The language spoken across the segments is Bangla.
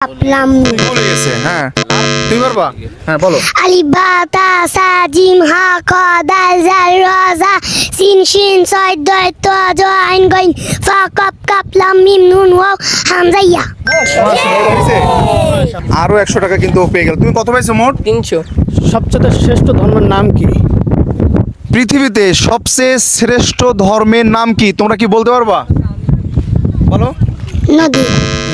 আপলাম বলে গেছে। হ্যাঁ তুমি পারবা? হ্যাঁ বলো। আলিফ বা তা সা জিম হা খ দাল জাল রা জা সিন শিন সদ দয় ত জ আইন গাইন ফা কাপ কাপ লাম মিম নুন ওয়াও হামজা ইয়া। আরো 100 টাকা কিন্তু পেয়ে গেল। তুমি কত পাইছো মোট? 300। সবচেয়ে শ্রেষ্ঠ ধর্মের নাম কি? পৃথিবীতে সবচেয়ে শ্রেষ্ঠ ধর্মের নাম কি তোমরা কি বলতে পারবা? বলো। নদী।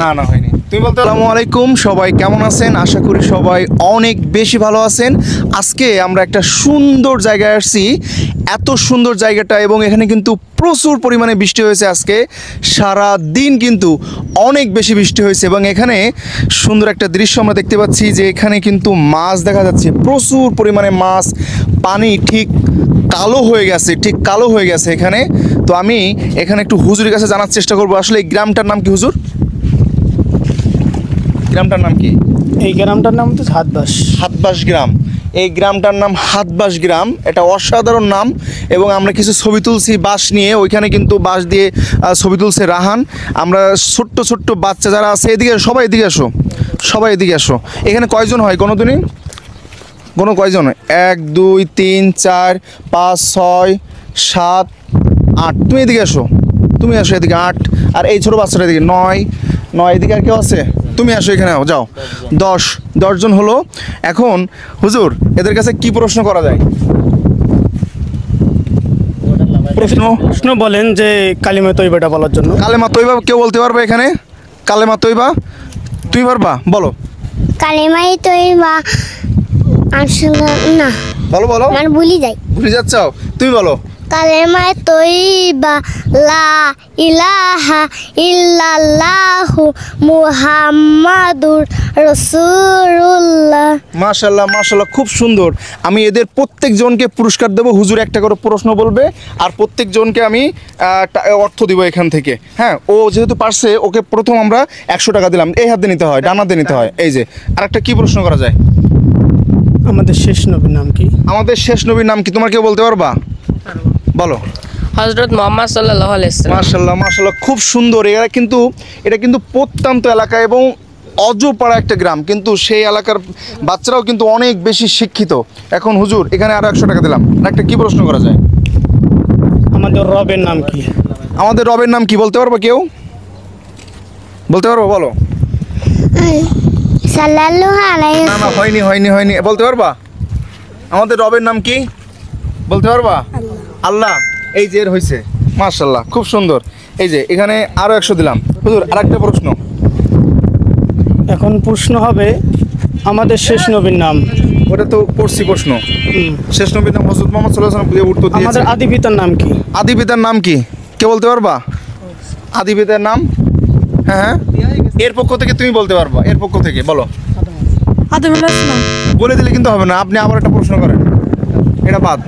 না না হয়নি। তুমি বলতে। আসসালামু আলাইকুম, সবাই কেমন আছেন? আশা করি সবাই অনেক বেশি ভালো আছেন। আজকে আমরা একটা সুন্দর জায়গায় আসছি। এত সুন্দর জায়গাটা, এবং এখানে কিন্তু প্রচুর পরিমাণে বৃষ্টি হয়েছে আজকে সারা দিন, কিন্তু অনেক বেশি বৃষ্টি হয়েছে। এবং এখানে সুন্দর একটা দৃশ্য আমরা দেখতে পাচ্ছি যে এখানে কিন্তু মাছ দেখা যাচ্ছে, প্রচুর পরিমাণে মাছ। পানি ঠিক কালো হয়ে গেছে, ঠিক কালো হয়ে গেছে এখানে। তো আমি এখানে একটু হুজুরের কাছে জানার চেষ্টা করবো আসলে এই গ্রামটার নাম কি। হুজুর, গ্রামটার নাম কি? এই গ্রামটার নাম হচ্ছে হাতবাস। হাতবাস গ্রাম। এই গ্রামটার নাম হাতবাস গ্রাম। এটা অসাধারণ নাম। এবং আমরা কিছু ছবি তুলছি বাঁশ নিয়ে, ওইখানে কিন্তু বাঁশ দিয়ে ছবি তুলছে রাহান। আমরা ছোট্ট ছোট্ট বাচ্চা যারা আছে, এদিকে সবাই এদিকে আসো, সবাই এদিকে আসো। এখানে কয়জন হয় কোনো দিনই? কোনো কয়জন? 1 2 3 4 5 6 7 8। তুমি এদিকে আসো, তুমি আসো এদিকে 8। আর এই ছোটো বাচ্চাটা এদিকে 9 9। এদিকে আর কেউ আছে? তুমি আসো এখানে, যাও। 10 জন হলো। এখন হুজুর এদের কাছে কি প্রশ্ন করা যায়? প্রশ্ন বলেন যে কালিমা তৈবাটা বলার জন্য। কালেমা তৈবা কেউ বলতে পারবে এখানে? কালেমা তৈবা তুমি পারবা? বলো। কালেমাই তৈবা আসলে না, বলো বলো। মানে ভুলি যাই। ভুলে যাচ্ছ? তুমি বলো। কালেমাই তৈবা লা ইলাহা ইল্লাল্লাহু মুহাম্মাদুর রাসূলুল্লাহ। মাশাআল্লাহ মাশাআল্লাহ, খুব সুন্দর। আমি এদের প্রত্যেকজনকে পুরস্কার দেবো। হুজুর একটা করে প্রশ্ন বলবে, আর প্রত্যেকজনকে আমি অর্থ দিব এখান থেকে। হ্যাঁ, ও যেহেতু পারছে, ওকে প্রথম আমরা 100 টাকা দিলাম। এই হাতে নিতে হয়, ডান হাতে নিতে হয়। এই যে আরেকটা কি প্রশ্ন করা যায়? আমাদের শেষ নবীর নাম কি? আমাদের শেষ নবীর নাম কি? তোমার কেউ বলতে পারবা? বলো। হযরত মুহাম্মদ সাল্লাল্লাহু আলাইহি ওয়াসাল্লাম। মাশাআল্লাহ মাশাআল্লাহ, খুব সুন্দর। এটা কিন্তু প্রত্যন্ত এলাকা এবং অজপাড়া একটা গ্রাম, কিন্তু সেই এলাকার বাচ্চারাও কিন্তু অনেক বেশি শিক্ষিত। এখন হুজুর এখানে আরো 100 টাকা দিলাম। একটা কি প্রশ্ন করা যায়? আমাদের রবের নাম কি? আমাদের রবের নাম কি বলতে পারবো কেউ? বলতে পারবো? বলো। সাল্লাল্লাহু আলাইহি না না হয়নি হয়নি হয়নি। বলতে পারবা? আমাদের রবের নাম কি বলতে পারবা? আল্লাহ। এই যে এর হয়েছে। মাশাআল্লাহ, খুব সুন্দর। এই যে এখানে আরো 100 দিলাম। হুজুর আরেকটা প্রশ্ন। এখন প্রশ্ন হবে আমাদের শেষ নবীর নাম। ওটা তো করছি প্রশ্ন। শেষ নবীর নাম হযরত মুহাম্মদ সাল্লাল্লাহু আলাইহি ওয়াসাল্লাম উত্তর দিয়েছে। আমাদের আদি পিতার নাম কি? আদি পিতার নাম কি কে বলতে পারবা? আদি পিতার নাম? হ্যাঁ হ্যাঁ, এর পক্ষ থেকে তুমি বলতে পারবা। এর পক্ষ থেকে বলো। আদম আলাইহিস সালাম। বলে দিলে কিন্তু হবে না, আপনি আবার একটা প্রশ্ন করেন। এটা বাদ।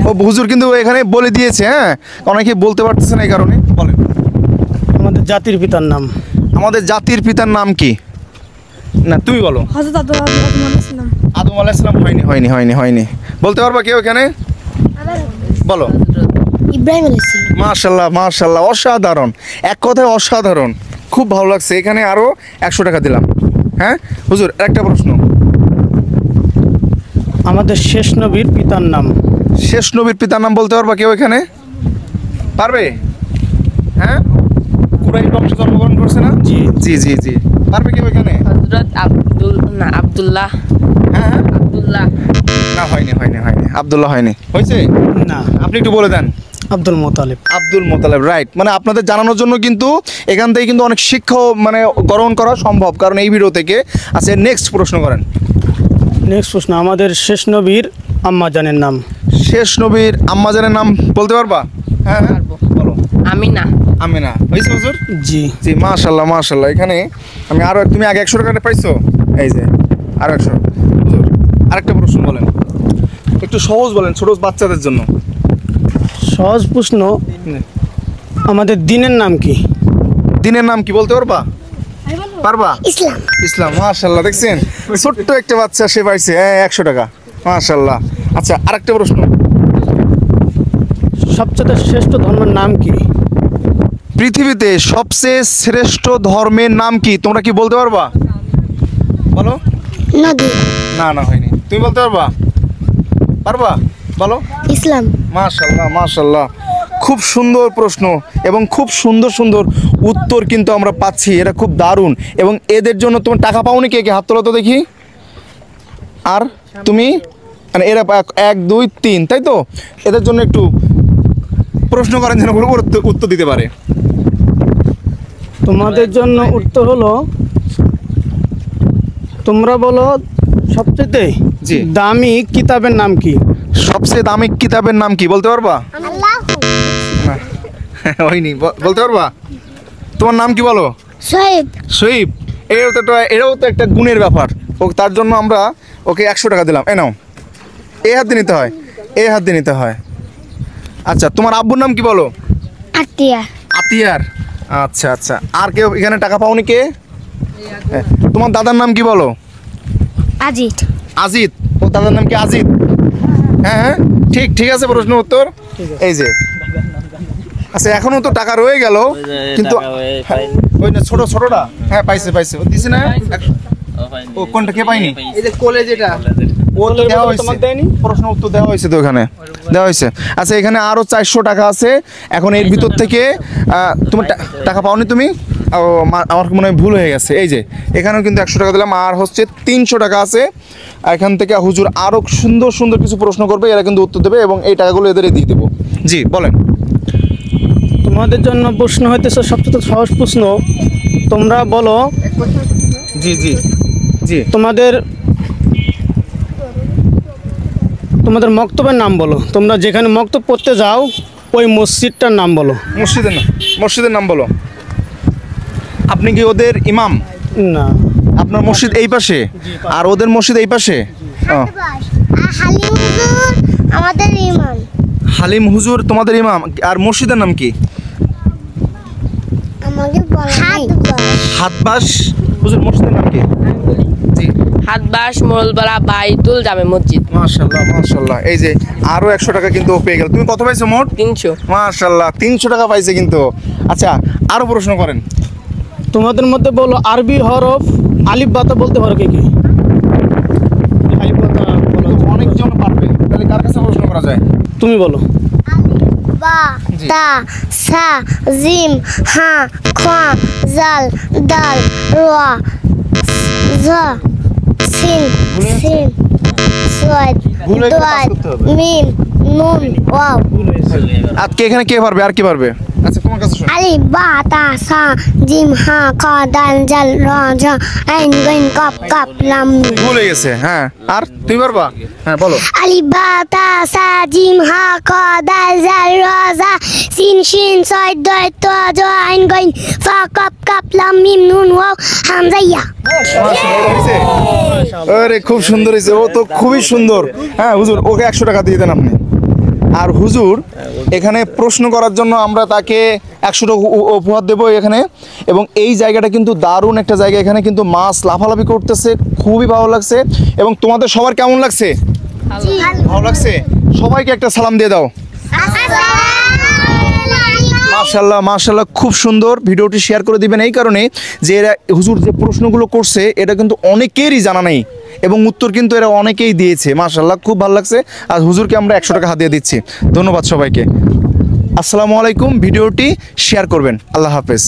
ও হুজুর কিন্তু এখানে বলে দিয়েছে। হ্যাঁ, অনেকে বলতে পারতেছে না, এই কারণে বলেন। আমাদের জাতির পিতার নাম? আমাদের জাতির পিতার নাম কি? না তুমি বলো। হযরত আদম আলাইহিস সালাম। আদম আলাইহিস সালাম। হয়নি হয়নি হয়নি হয়নি। বলতে পারবা কেউ এখানে? বলো। ইব্রাহিম আলাইহিস সালাম। মাশাআল্লাহ মাশাআল্লাহ, অসাধারণ। এক কথায় অসাধারণ, খুব ভালো লাগছে। এখানে আরো 100 টাকা দিলাম। হ্যাঁ হুজুর একটা প্রশ্ন। আমাদের শেষ নবীর পিতার নাম? শেষ নবীর পিতার নাম বলতে পারবা কেউ এখানে? পারবে? হ্যাঁ, কুরাইশ বংশে জন্মগ্রহণ করছে না? জি জি জি জি। পারবে কেউ এখানে? হযরত আব্দুল্লাহ। হ্যাঁ হ্যাঁ। আব্দুল্লাহ। না হয়নি হয়নি হয়নি। আব্দুল্লাহ হয়নি। হয়েছে? না, আপনি একটু বলে দেন। আব্দুল মোতালেব। আব্দুল মোতালেব, রাইট। মানে আপনাদের জানানোর জন্য কিন্তু এখান থেকে কিন্তু অনেক শিক্ষাও মানে গ্রহণ করা সম্ভব, কারণ এই ভিডিও থেকে। আচ্ছা, নেক্সট প্রশ্ন করেন। নেক্সট প্রশ্ন, আমাদের শেষ নবীর আম্মাজানের নাম? শেষ নবীর আম্মাজানের নাম বলতে পারবা? হ্যাঁ হ্যাঁ বলো। আমিনা। আমিনা। হয়েছে হুজুর? জি জি মাশাআল্লাহ মাশাআল্লাহ। এখানে আমি আরো, তুমি আগে 100 টাকা পাইছো। এই যে আরো 100। হুজুর আরেকটা প্রশ্ন বলেন, একটু সহজ বলেন, ছোট বাচ্চাদের জন্য। সহজ প্রশ্ন, আমাদের দিনের নাম কি? দিনের নাম কি বলতে পারবা? পারবা? ইসলাম। ইসলাম। মাশাআল্লাহ, দেখছেন ছোট্ট একটা বাচ্চা, সে পাইছে 100 টাকা। মাশাআল্লাহ। আচ্ছা আরেকটা প্রশ্ন। সবচেয়ে শ্রেষ্ঠ ধর্মের নাম কি? পৃথিবীতে সবচেয়ে শ্রেষ্ঠ ধর্মের নাম কি তোমরা কি বলতে পারবা? বলো। নদী। না না হয়নি। তুমি বলতে পারবা? পারবা? বলো। ইসলাম। মাশাআল্লাহ মাশাআল্লাহ, খুব সুন্দর প্রশ্ন এবং খুব সুন্দর সুন্দর উত্তর কিন্তু আমরা পাচ্ছি, এটা খুব দারুণ। এবং এদের জন্য তোমার টাকা পাওনি কে কে? হাত তোলো তো দেখি। আর তুমি মানে এরা 1 2 3, তাই তো? এদের জন্য একটু প্রশ্ন করেন যেন উত্তর দিতে পারে। তোমাদের জন্য উত্তর হলো, তোমরা বলো সবচেয়ে জি। দামি কিতাবের নাম কি? সবচেয়ে দামি কিতাবের নাম কি বলতে পারবা? আল্লাহ। না হয়নি। বলতে পারবা? তোমার নাম কি বলো? শহীদ। শহীদ। এটাও তো একটা গুণের ব্যাপার। ও তার জন্য আমরা ওকে 100 টাকা দিলাম। এ নাও। এই হাত দিয়ে নিতে হয়, এই হাত দিয়ে নিতে হয়। আচ্ছা, তোমার আব্বুর নাম কি বলো? আতিয়া। আতিয়ার। আচ্ছা আচ্ছা, আর কেউ এখানে টাকা পাওনি কে? হ্যাঁ। তোমার দাদার নাম কি বলো? আজিত। আজিত। ও দাদার নাম কি আজিত? হ্যাঁ হ্যাঁ, ঠিক ঠিক আছে। প্রশ্ন উত্তর এই যে। আচ্ছা, এখনো তো টাকা রয়ে গেল, কিন্তু ওই না ছোটটা। হ্যাঁ পাইছে পাইছে, ও দিছে না? ও কোনটা কে পাইনি? এই যে কোলে যেটা ও তো দেওয়া হয়েছে, প্রশ্ন উত্তর দেওয়া হয়েছে তো, ওখানে দেওয়া হয়েছে। আচ্ছা, এখানে আরো 400 টাকা আছে। এখন এর ভিতর থেকে তুমি টাকা পাওনি তুমি? আমার মনে হয় ভুল হয়ে গেছে। এই যে এখানেও কিন্তু 100 টাকা দিলাম, আর হচ্ছে 300 টাকা আছে। এখান থেকে হুজুর আরো সুন্দর সুন্দর কিছু প্রশ্ন করবে, এরা কিন্তু উত্তর দেবে এবং এই টাকাগুলো এদের দিয়ে দেবো। জি বলেন। তোমাদের জন্য প্রশ্ন হইতেছে সবচেয়ে সহজ প্রশ্ন। তোমরা বলো, জি জি জি। তোমাদের মক্তবের নাম বলো। তোমরা যেখানে মক্তব পড়তে যাও ওই মসজিদটার নাম বলো। মসজিদের নাম বলো। আপনি কি ওদের ইমাম? না, আপনার মসজিদ এই পাশে আর ওদের মসজিদ এই পাশে? হালিম হুজুর আমাদের ইমাম। হালিম হুজুর তোমাদের ইমাম। আর মসজিদের নাম কি? আমাদের হাতবাস হুজুর মসজিদের নাম কি? জি। হাতবাস মোরলপাড়া বাইতুল জামে মসজিদ। মাশাআল্লাহ মাশাআল্লাহ। এই যে আরো 100 টাকা কিন্তু ও পেয়ে গেল। তুমি কত পাইছো মোট? 300। মাশাআল্লাহ, 300 টাকা পাইছে কিন্তু। আচ্ছা, আরো প্রশ্ন করেন। তোমাদের মধ্যে বলো আরবি হরফ আলিফ বাতা বলতে পারো কে কে? আলিফ বাতা বলো। অনেকজন পারবে, তাহলে কার কাছে প্রশ্ন করা যায়? তুমি বলো। বা তা সা জিম হা খা জাল দাল রা জা সিন সিন সদ ভুল হয়ে গেলে পাস দোয়াত করতে হবে। মিম নুন ওয়াও। আর কে এখানে কে পারবে? আর কি পারবে? আচ্ছা, তোমার কাছে শুনি। আলিফ বা তা সা জিম হা খা দাল জাল রা জা আইন গাইন কাপ কাপ লাম মিম। ভুল হয়ে গেছে। হ্যাঁ, আর তুমি পারবা? হ্যাঁ বলো। আলিফ বা তা সা জিম হা খা দাল জাল রা জা সিন শিন সদ দয় ত জ আইন গাইন ফা কাপ কাপ লাম মিম নুন ওয়াও হামজা ইয়া। আরে খুব সুন্দর হয়েছে, ও তো খুবই সুন্দর। হ্যাঁ হুজুর, ওকে 100 টাকা দিয়ে দেন আপনি। আর হুজুর এখানে প্রশ্ন করার জন্য আমরা তাকে 100 টাকা উপহার দেবো এখানে। এবং এই জায়গাটা কিন্তু দারুণ একটা জায়গা। এখানে কিন্তু মাছ লাফালাফি করতেছে, খুবই ভালো লাগছে। এবং তোমাদের সবার কেমন লাগছে? ভালো লাগছে? সবাইকে একটা সালাম দিয়ে দাও। মাশাআল্লাহ মাশাআল্লাহ, খুব সুন্দর। ভিডিওটি শেয়ার করে দিবেন এই কারণে যে এরা হুজুর যে প্রশ্নগুলো করছে এটা কিন্তু অনেকেরই জানা নেই এবং উত্তর কিন্তু এরা অনেকেই দিয়েছে। মাশাআল্লাহ, খুব ভালো লাগছে। আর হুজুরকে আমরা 100 টাকা হাদিয়া দিচ্ছি। ধন্যবাদ সবাইকে। আসসালামু আলাইকুম। ভিডিওটি শেয়ার করবেন। আল্লাহ হাফেজ।